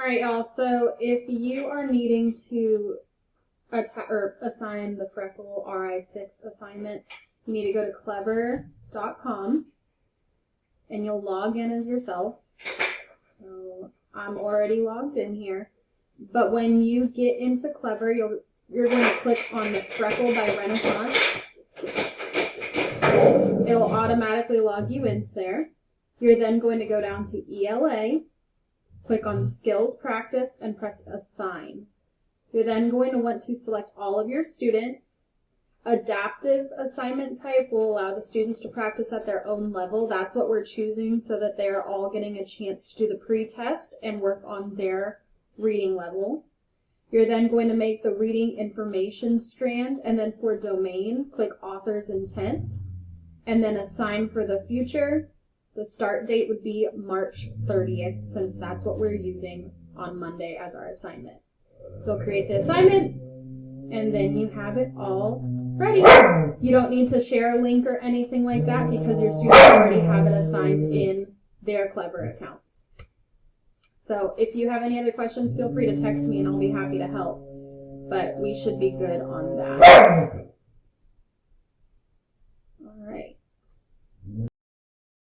Alright, y'all, so if you are needing to assign the Freckle RI6 assignment, you need to go to clever.com and you'll log in as yourself. So I'm already logged in here. But when you get into Clever, you're going to click on the Freckle by Renaissance. It'll automatically log you into there. You're then going to go down to ELA, click on Skills Practice, and press Assign. You're then going to want to select all of your students. Adaptive assignment type will allow the students to practice at their own level. That's what we're choosing so that they're all getting a chance to do the pre-test and work on their reading level. You're then going to make the reading information strand, and then for domain, click Author's Intent, and then assign for the future. The start date would be March 30th, since that's what we're using on Monday as our assignment. You'll create the assignment, and then you have it all ready. You don't need to share a link or anything like that because your students already have it assigned in their Clever accounts. So if you have any other questions, feel free to text me and I'll be happy to help. But we should be good on that.